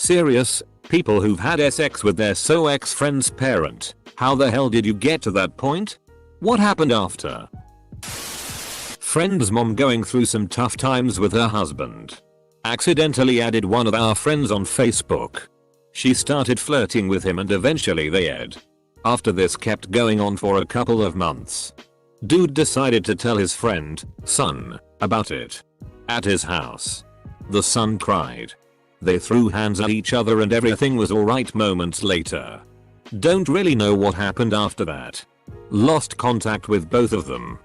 Serious, people who've had sex with their ex-friend's parent, how the hell did you get to that point? What happened after? Friend's mom going through some tough times with her husband. Accidentally added one of our friends on Facebook. She started flirting with him and eventually they ed. After this kept going on for a couple of months. Dude decided to tell his friend, son, about it. At his house. The son cried. They threw hands at each other and everything was alright moments later. Don't really know what happened after that. Lost contact with both of them.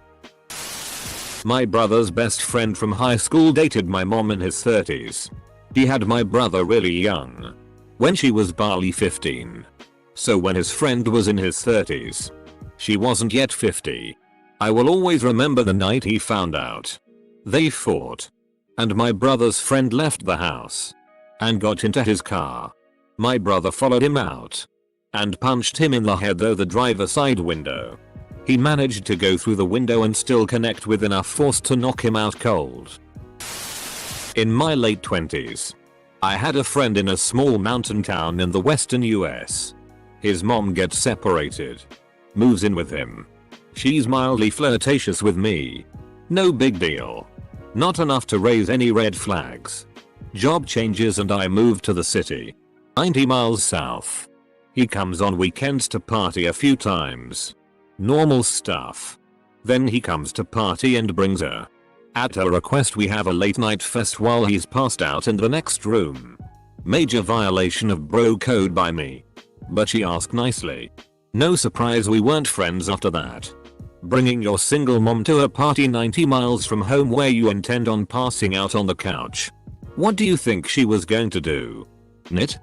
My brother's best friend from high school dated my mom in his 30s. He had my brother really young. When she was barely 15. So when his friend was in his 30s. She wasn't yet 50. I will always remember the night he found out. They fought. And my brother's friend left the house. And got into his car. My brother followed him out. And punched him in the head through the driver's side window. He managed to go through the window and still connect with enough force to knock him out cold. In my late 20s. I had a friend in a small mountain town in the western US. His mom gets separated. Moves in with him. She's mildly flirtatious with me. No big deal. Not enough to raise any red flags. Job changes and I move to the city. 90 miles south. He comes on weekends to party a few times. Normal stuff. Then he comes to party and brings her. At her request we have a late night fest while he's passed out in the next room. Major violation of bro code by me. But she asked nicely. No surprise we weren't friends after that. Bringing your single mom to a party 90 miles from home where you intend on passing out on the couch. What do you think she was going to do? Knit?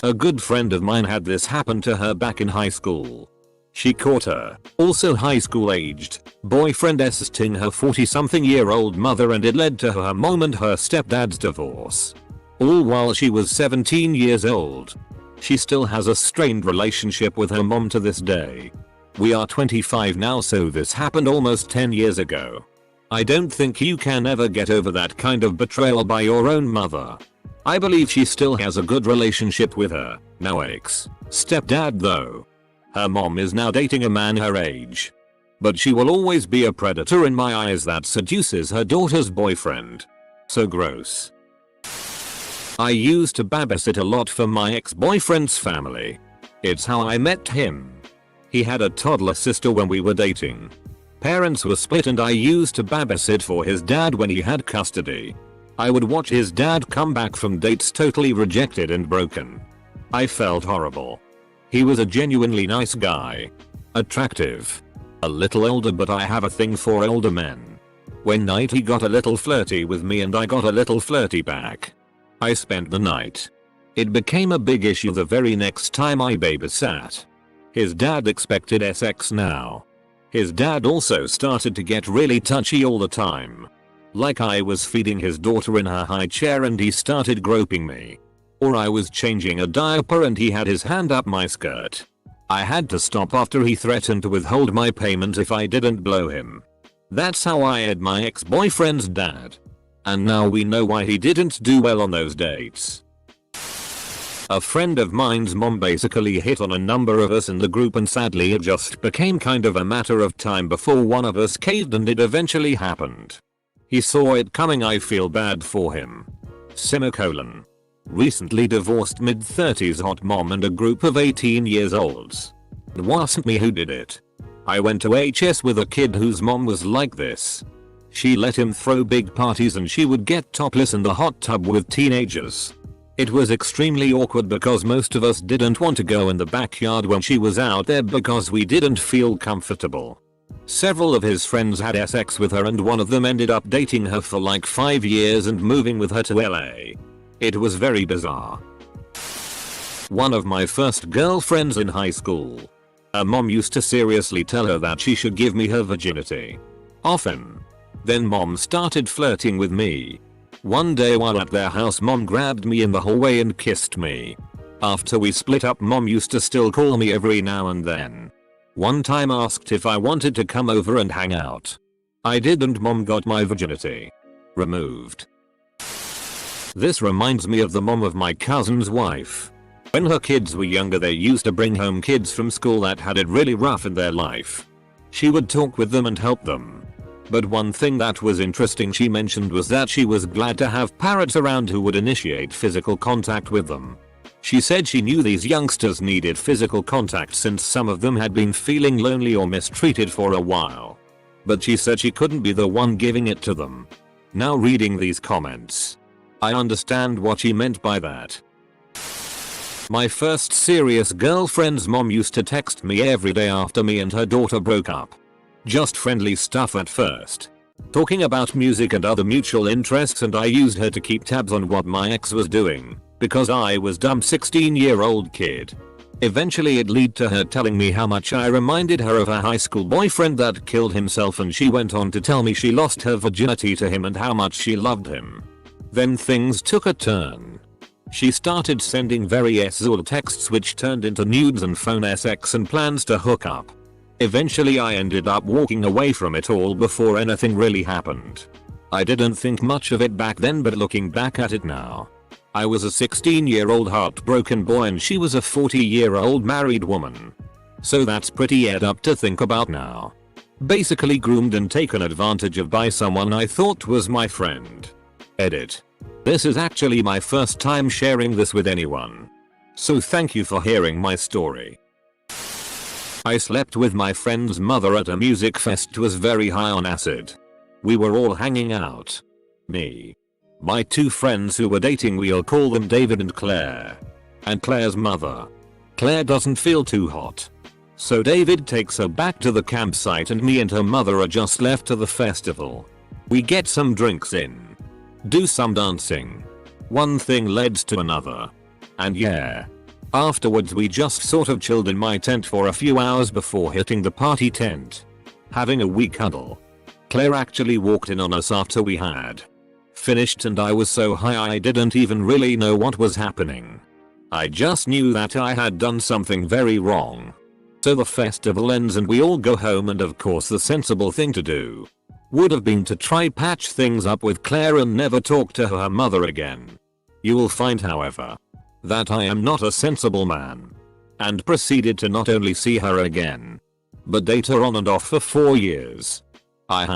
A good friend of mine had this happen to her back in high school. She caught her, also high school aged, boyfriend assisting her 40-something-year-old mother and it led to her mom and her stepdad's divorce. All while she was 17 years old. She still has a strained relationship with her mom to this day. We are 25 now so this happened almost 10 years ago. I don't think you can ever get over that kind of betrayal by your own mother. I believe she still has a good relationship with her, now ex-stepdad though. Her mom is now dating a man her age. But she will always be a predator in my eyes that seduces her daughter's boyfriend. So gross. I used to babysit a lot for my ex-boyfriend's family. It's how I met him. He had a toddler sister when we were dating. Parents were split and I used to babysit for his dad when he had custody. I would watch his dad come back from dates totally rejected and broken. I felt horrible. He was a genuinely nice guy. Attractive. A little older but I have a thing for older men. One night he got a little flirty with me and I got a little flirty back. I spent the night. It became a big issue the very next time I babysat. His dad expected sex now. His dad also started to get really touchy all the time. Like I was feeding his daughter in her high chair and he started groping me. Or I was changing a diaper and he had his hand up my skirt. I had to stop after he threatened to withhold my payment if I didn't blow him. That's how I had my ex-boyfriend's dad. And now we know why he didn't do well on those dates. A friend of mine's mom basically hit on a number of us in the group and sadly it just became kind of a matter of time before one of us caved and it eventually happened. He saw it coming, I feel bad for him. Semicolon. Recently divorced mid-30s hot mom and a group of 18 years olds. It wasn't me who did it. I went to HS with a kid whose mom was like this. She let him throw big parties and she would get topless in the hot tub with teenagers. It was extremely awkward because most of us didn't want to go in the backyard when she was out there because we didn't feel comfortable. Several of his friends had sex with her and one of them ended up dating her for like 5 years and moving with her to LA. It was very bizarre. One of my first girlfriends in high school. Her mom used to seriously tell her that she should give me her virginity. Often. Then mom started flirting with me. One day while at their house mom grabbed me in the hallway and kissed me. After we split up mom used to still call me every now and then. One time asked if I wanted to come over and hang out. I did and mom got my virginity removed. This reminds me of the mom of my cousin's wife. When her kids were younger, they used to bring home kids from school that had it really rough in their life. She would talk with them and help them. But one thing that was interesting she mentioned was that she was glad to have parents around who would initiate physical contact with them. She said she knew these youngsters needed physical contact since some of them had been feeling lonely or mistreated for a while. But she said she couldn't be the one giving it to them. Now reading these comments, I understand what she meant by that. My first serious girlfriend's mom used to text me every day after me and her daughter broke up. Just friendly stuff at first, talking about music and other mutual interests, and I used her to keep tabs on what my ex was doing, because I was dumb 16-year-old kid. Eventually it led to her telling me how much I reminded her of her high school boyfriend that killed himself, and she went on to tell me she lost her virginity to him and how much she loved him. Then things took a turn. She started sending very sexual texts which turned into nudes and phone sex and plans to hook up. Eventually I ended up walking away from it all before anything really happened. I didn't think much of it back then, but looking back at it now, I was a 16-year-old heartbroken boy and she was a 40-year-old married woman. So that's pretty ed up to think about now. Basically groomed and taken advantage of by someone I thought was my friend. Edit. This is actually my first time sharing this with anyone. So thank you for hearing my story. I slept with my friend's mother at a music fest. Was very high on acid. We were all hanging out. Me, my two friends who were dating, we'll call them David and Claire, and Claire's mother. Claire doesn't feel too hot. So David takes her back to the campsite and me and her mother are just left to the festival. We get some drinks in, do some dancing. One thing led to another. And yeah. Afterwards we just sort of chilled in my tent for a few hours before hitting the party tent, having a wee cuddle. Claire actually walked in on us after we had finished, and I was so high I didn't even really know what was happening. I just knew that I had done something very wrong. So the festival ends and we all go home, and of course the sensible thing to do would have been to try patch things up with Claire and never talk to her mother again. You will find, however, that I am not a sensible man, and proceeded to not only see her again, but date her on and off for 4 years. I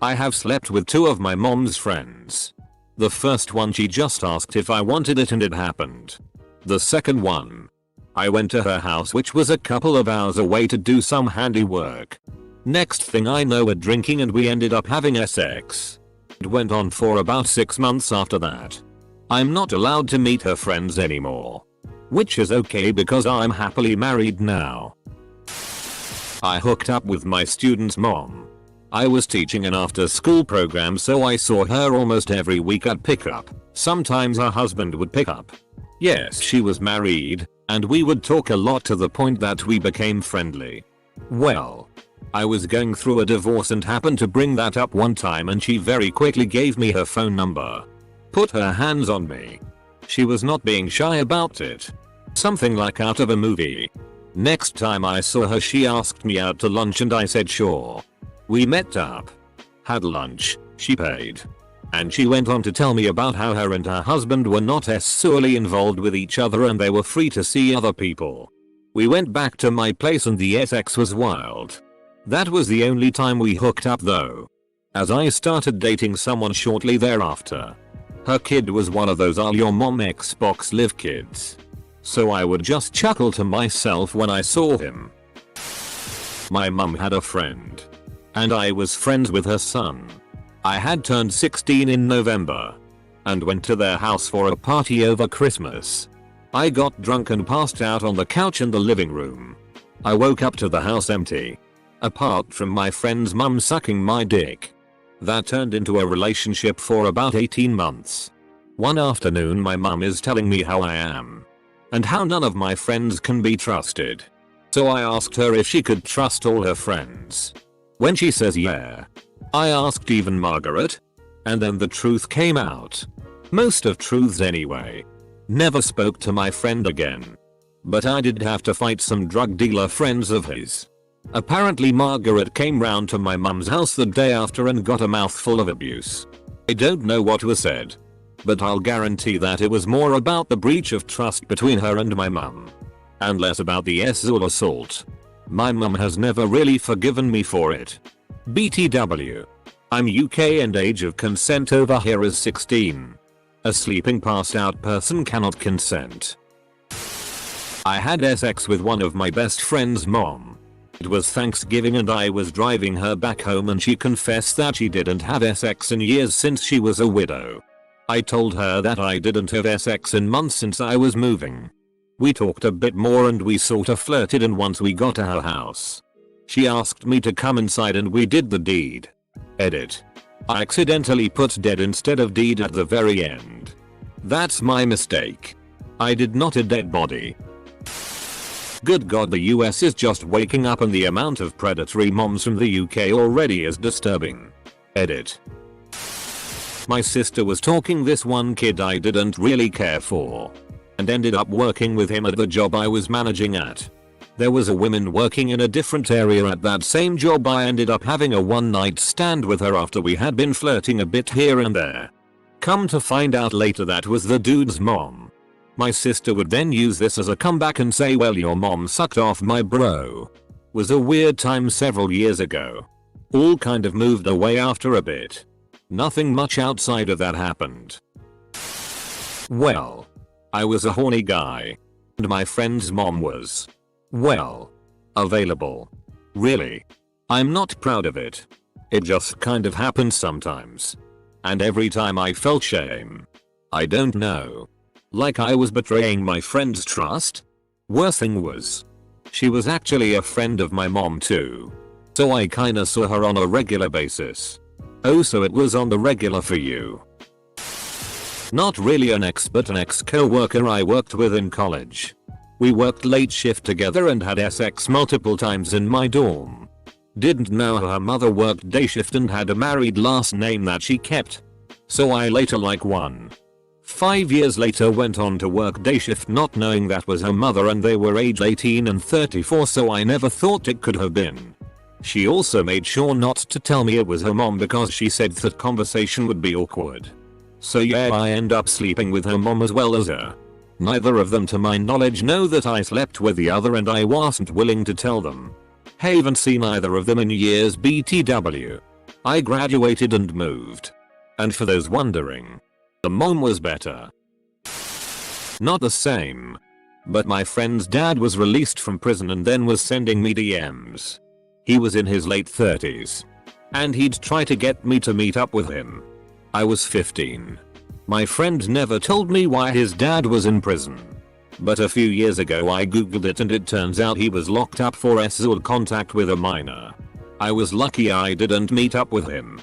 have slept with two of my mom's friends. The first one, she just asked if I wanted it and it happened. The second one, I went to her house, which was a couple of hours away, to do some handiwork. Next thing I know, we're drinking and we ended up having sex. It went on for about 6 months after that. I'm not allowed to meet her friends anymore, which is okay because I'm happily married now. I hooked up with my student's mom. I was teaching an after-school program, so I saw her almost every week at pickup. Sometimes her husband would pick up. Yes, she was married, and we would talk a lot to the point that we became friendly. Well, I was going through a divorce and happened to bring that up one time, and she very quickly gave me her phone number. Put her hands on me. She was not being shy about it. Something like out of a movie. Next time I saw her, she asked me out to lunch and I said sure. We met up, had lunch, she paid, and she went on to tell me about how her and her husband were not sexually involved with each other and they were free to see other people. We went back to my place and the sex was wild. That was the only time we hooked up though, as I started dating someone shortly thereafter. Her kid was one of those "Are your mom Xbox Live" kids. So I would just chuckle to myself when I saw him. My mum had a friend, and I was friends with her son. I had turned 16 in November, and went to their house for a party over Christmas. I got drunk and passed out on the couch in the living room. I woke up to the house empty, apart from my friend's mum sucking my dick. That turned into a relationship for about 18 months. One afternoon my mum is telling me how I am, and how none of my friends can be trusted. So I asked her if she could trust all her friends. When she says yeah, I asked even Margaret, and then the truth came out. Most of truths anyway. Never spoke to my friend again. But I did have to fight some drug dealer friends of his. Apparently Margaret came round to my mum's house the day after and got a mouthful of abuse. I don't know what was said, but I'll guarantee that it was more about the breach of trust between her and my mum, and less about the sexual assault. My mum has never really forgiven me for it. BTW. I'm UK and age of consent over here is 16. A sleeping passed out person cannot consent. I had sex with one of my best friend's mom. It was Thanksgiving and I was driving her back home and she confessed that she didn't have sex in years since she was a widow. I told her that I didn't have sex in months since I was moving. We talked a bit more and we sorta flirted, and once we got to her house, she asked me to come inside and we did the deed. Edit. I accidentally put dead instead of deed at the very end. That's my mistake. I did not a dead body. Good god, the US is just waking up and the amount of predatory moms from the UK already is disturbing. Edit. My sister was talking this one kid I didn't really care for, and ended up working with him at the job I was managing at. There was a woman working in a different area at that same job. I ended up having a one night stand with her after we had been flirting a bit here and there. Come to find out later that was the dude's mom. My sister would then use this as a comeback and say, well, your mom sucked off my bro. Was a weird time several years ago. All kind of moved away after a bit. Nothing much outside of that happened. Well, I was a horny guy, and my friend's mom was, well, available. Really? I'm not proud of it. It just kind of happens sometimes. And every time I felt shame. I don't know. Like I was betraying my friend's trust? Worst thing was, she was actually a friend of my mom too. So I kinda saw her on a regular basis. Oh, so it was on the regular for you. Not really an ex, but an ex-co-worker I worked with in college. We worked late shift together and had sex multiple times in my dorm. Didn't know her mother worked day shift and had a married last name that she kept. So I later, like 5 years later, went on to work day shift not knowing that was her mother, and they were age 18 and 34, so I never thought it could have been. She also made sure not to tell me it was her mom because she said that conversation would be awkward. So yeah, I end up sleeping with her mom as well as her. Neither of them to my knowledge know that I slept with the other, and I wasn't willing to tell them. Haven't seen either of them in years. BTW. I graduated and moved. And for those wondering, the mom was better. Not the same. But my friend's dad was released from prison and then was sending me DMs. He was in his late 30s. And he'd try to get me to meet up with him. I was 15. My friend never told me why his dad was in prison. But a few years ago I googled it and it turns out he was locked up for sexual contact with a minor. I was lucky I didn't meet up with him.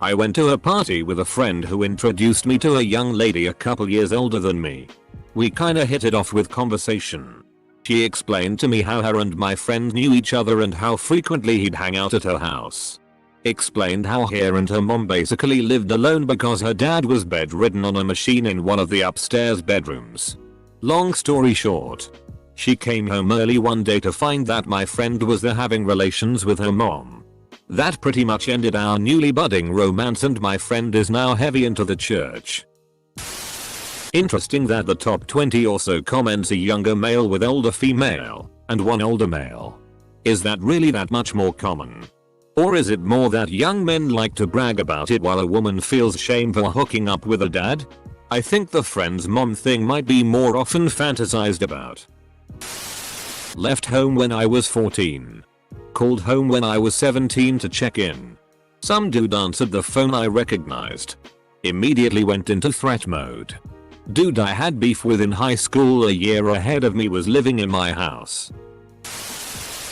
I went to a party with a friend who introduced me to a young lady a couple years older than me. We kinda hit it off with conversation. She explained to me how her and my friend knew each other and how frequently he'd hang out at her house. Explained how her and her mom basically lived alone because her dad was bedridden on a machine in one of the upstairs bedrooms. Long story short, she came home early one day to find that my friend was there having relations with her mom. That pretty much ended our newly budding romance, and my friend is now heavy into the church. Interesting that the top 20 or so comments a younger male with older female, and one older male. Is that really that much more common? Or is it more that young men like to brag about it while a woman feels shame for hooking up with a dad? I think the friend's mom thing might be more often fantasized about. Left home when I was 14. Called home when I was 17 to check in. Some dude answered the phone I recognized. Immediately went into threat mode. Dude I had beef with in high school a year ahead of me was living in my house.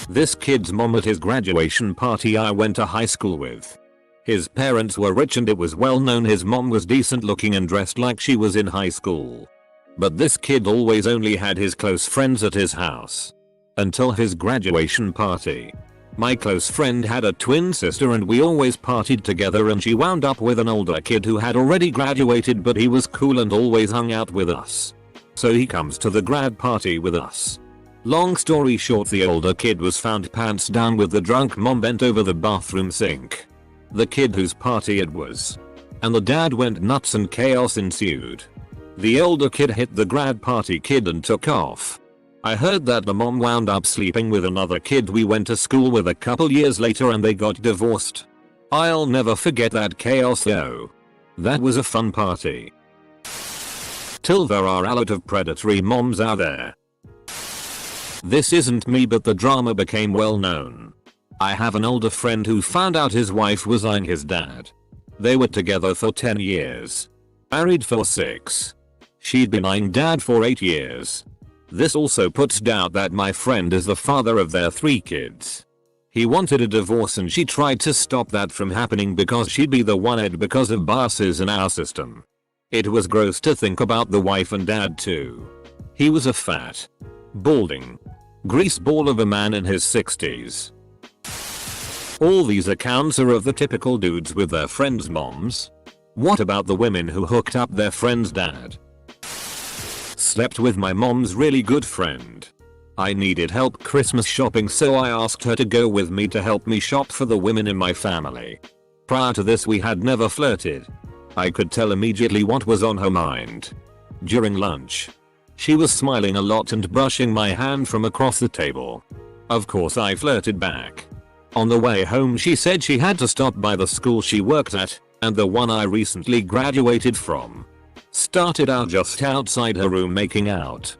This kid's mom at his graduation party I went to high school with. His parents were rich and it was well known his mom was decent looking and dressed like she was in high school. But this kid always only had his close friends at his house. Until his graduation party. My close friend had a twin sister and we always partied together, and she wound up with an older kid who had already graduated, but he was cool and always hung out with us. So he comes to the grad party with us. Long story short, the older kid was found pants down with the drunk mom bent over the bathroom sink. The kid whose party it was. And the dad went nuts and chaos ensued. The older kid hit the grad party kid and took off. I heard that the mom wound up sleeping with another kid we went to school with a couple years later and they got divorced. I'll never forget that chaos though. That was a fun party. Till there are a lot of predatory moms out there. This isn't me, but the drama became well known. I have an older friend who found out his wife was eyeing his dad. They were together for 10 years. Married for 6. She'd been eyeing dad for 8 years. This also puts doubt that my friend is the father of their 3 kids. He wanted a divorce and she tried to stop that from happening because she'd be the one ed because of biases in our system. It was gross to think about the wife and dad too. He was a fat, balding, grease ball of a man in his 60s. All these accounts are of the typical dudes with their friends' moms. What about the women who hooked up their friend's dad? Slept with my mom's really good friend. I needed help Christmas shopping, so I asked her to go with me to help me shop for the women in my family. Prior to this we had never flirted. I could tell immediately what was on her mind. During lunch, she was smiling a lot and brushing my hand from across the table. Of course I flirted back. On the way home she said she had to stop by the school she worked at, and the one I recently graduated from. Started out just outside her room making out.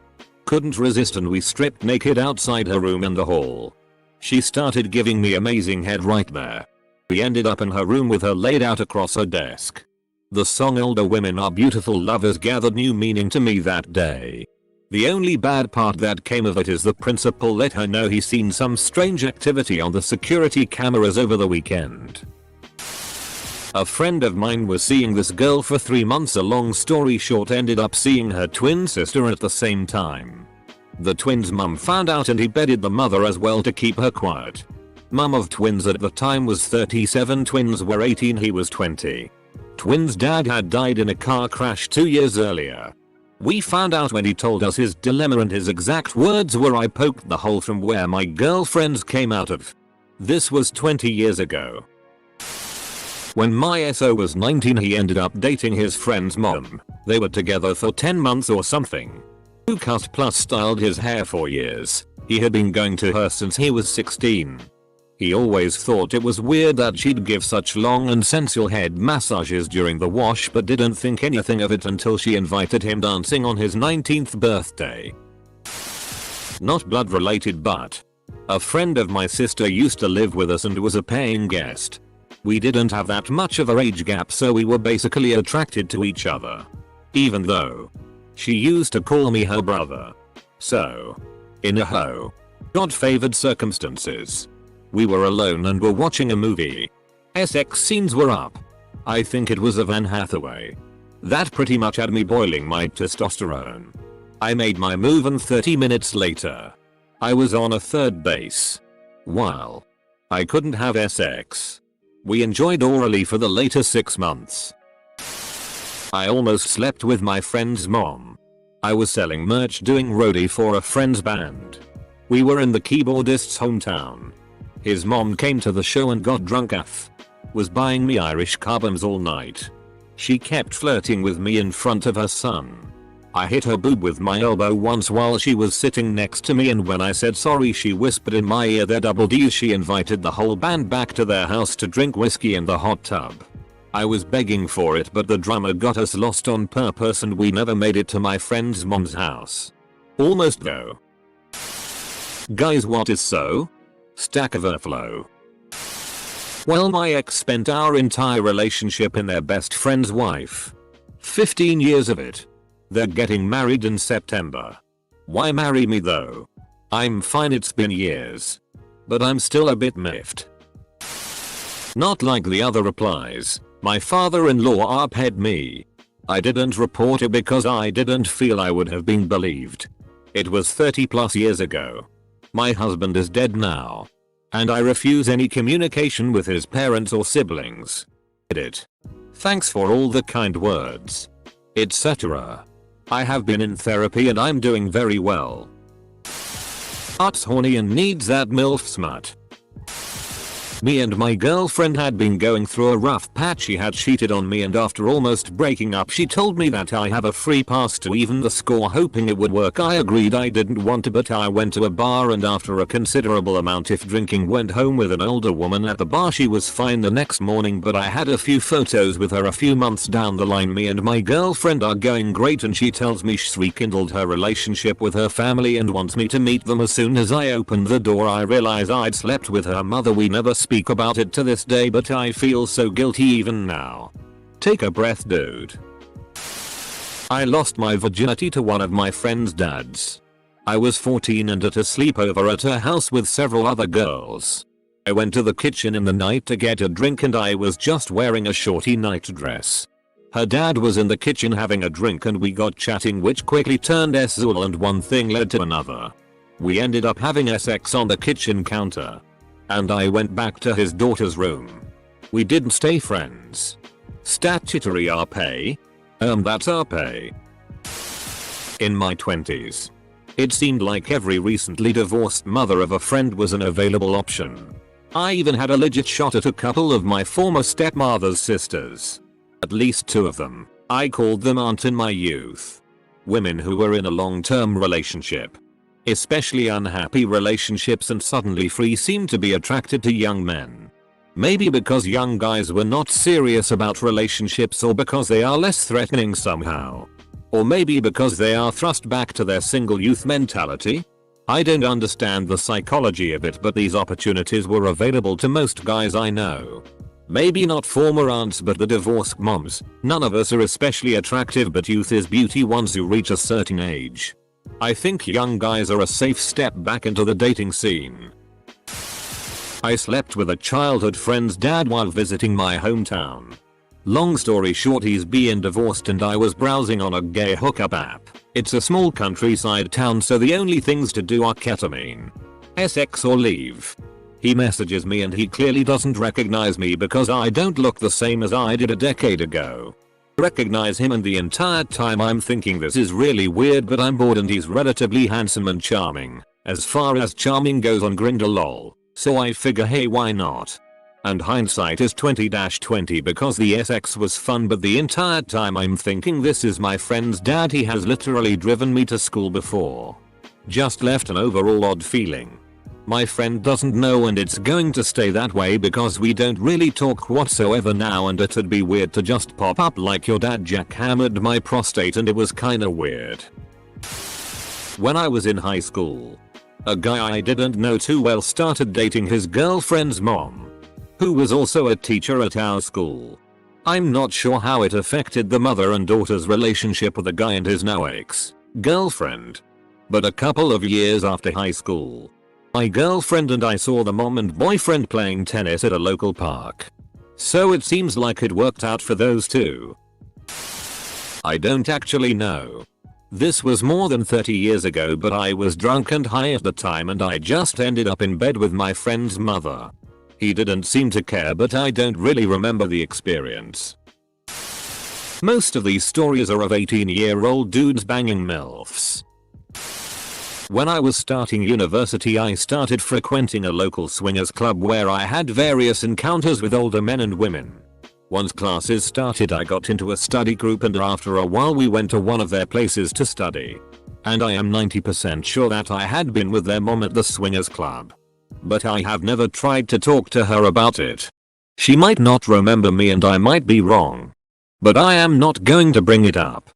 Couldn't resist and we stripped naked outside her room in the hall. She started giving me amazing head right there. We ended up in her room with her laid out across her desk. The song "Older Women Are Beautiful Lovers" gathered new meaning to me that day. The only bad part that came of it is the principal let her know he seen some strange activity on the security cameras over the weekend. A friend of mine was seeing this girl for 3 months. A long story short, ended up seeing her twin sister at the same time. The twins' mum found out and he bedded the mother as well to keep her quiet. Mum of twins at the time was 37, twins were 18, he was 20. Twins' dad had died in a car crash 2 years earlier. We found out when he told us his dilemma, and his exact words were, "I poked the hole from where my girlfriends came out of." This was 20 years ago. When my SO was 19 he ended up dating his friend's mom. They were together for 10 months or something. Who cut plus styled his hair for years. He had been going to her since he was 16. He always thought it was weird that she'd give such long and sensual head massages during the wash, but didn't think anything of it until she invited him dancing on his 19th birthday. Not blood related, but a friend of my sister used to live with us and was a paying guest. We didn't have that much of an age gap, so we were basically attracted to each other. Even though she used to call me her brother. So, in a God-favored circumstances, we were alone and were watching a movie. Sex scenes were up. I think it was a Van Hathaway. That pretty much had me boiling my testosterone. I made my move and 30 minutes later, I was on a third base. While I couldn't have sex, we enjoyed orally for the later 6 months. I almost slept with my friend's mom. I was selling merch doing roadie for a friend's band. We were in the keyboardist's hometown. His mom came to the show and got drunk AF. Was buying me Irish car bombs all night. She kept flirting with me in front of her son. I hit her boob with my elbow once while she was sitting next to me, and when I said sorry she whispered in my ear they're double D's. She invited the whole band back to their house to drink whiskey in the hot tub. I was begging for it, but the drummer got us lost on purpose and we never made it to my friend's mom's house. Almost though. Guys, what is so? Stack overflow. Well, my ex spent our entire relationship in their best friend's wife. 15 years of it. They're getting married in September. Why marry me though? I'm fine, it's been years. But I'm still a bit miffed. Not like the other replies. My father-in-law uphead me. I didn't report it because I didn't feel I would have been believed. It was 30 plus years ago. My husband is dead now. And I refuse any communication with his parents or siblings. Edit. Thanks for all the kind words. Etc. I have been in therapy and I'm doing very well. Art's horny and needs that MILF smut. Me and my girlfriend had been going through a rough patch. She had cheated on me, and after almost breaking up she told me that I have a free pass to even the score, hoping it would work. I agreed. I didn't want to, but I went to a bar, and after a considerable amount of drinking went home with an older woman at the bar. She was fine the next morning, but I had a few photos with her a few months down the line. Me and my girlfriend are going great, and she tells me she's rekindled her relationship with her family and wants me to meet them. As soon as I opened the door I realized I'd slept with her mother. We never speak about it to this day, but I feel so guilty even now. Take a breath, dude. I lost my virginity to one of my friend's dads. I was 14 and at a sleepover at her house with several other girls. I went to the kitchen in the night to get a drink, and I was just wearing a shorty night dress. Her dad was in the kitchen having a drink, and we got chatting, which quickly turned sexual, and one thing led to another. We ended up having sex on the kitchen counter. And I went back to his daughter's room. We didn't stay friends. Statutory RP? That's RP. In my 20s. It seemed like every recently divorced mother of a friend was an available option. I even had a legit shot at a couple of my former stepmother's sisters. At least 2 of them. I called them aunt in my youth. Women who were in a long-term relationship. Especially unhappy relationships, and suddenly free, seemed to be attracted to young men. Maybe because young guys were not serious about relationships, or because they are less threatening somehow. Or maybe because they are thrust back to their single youth mentality? I don't understand the psychology of it, but these opportunities were available to most guys I know. Maybe not former aunts, but the divorced moms. None of us are especially attractive, but youth is beauty once you reach a certain age. I think young guys are a safe step back into the dating scene. I slept with a childhood friend's dad while visiting my hometown. Long story short, he's being divorced and I was browsing on a gay hookup app. It's a small countryside town, so the only things to do are ketamine, sex or leave. He messages me and he clearly doesn't recognize me because I don't look the same as I did a decade ago. Recognize him, and the entire time I'm thinking this is really weird, but I'm bored and he's relatively handsome and charming. As far as charming goes on Grindr lol. So I figure, hey, why not? And hindsight is 20/20 because the sex was fun, but the entire time I'm thinking this is my friend's dad. He has literally driven me to school before. Just left an overall odd feeling. My friend doesn't know, and it's going to stay that way because we don't really talk whatsoever now, and it'd be weird to just pop up like your dad jackhammered my prostate, and it was kinda weird. When I was in high school, a guy I didn't know too well started dating his girlfriend's mom, who was also a teacher at our school. I'm not sure how it affected the mother and daughter's relationship with the guy and his now ex-girlfriend. But a couple of years after high school, my girlfriend and I saw the mom and boyfriend playing tennis at a local park. So it seems like it worked out for those two. I don't actually know. This was more than 30 years ago, but I was drunk and high at the time, and I just ended up in bed with my friend's mother. He didn't seem to care, but I don't really remember the experience. Most of these stories are of 18-year-old dudes banging MILFs. When I was starting university, I started frequenting a local swingers club where I had various encounters with older men and women. Once classes started, I got into a study group, and after a while we went to one of their places to study. And I am 90% sure that I had been with their mom at the swingers club. But I have never tried to talk to her about it. She might not remember me and I might be wrong. But I am not going to bring it up.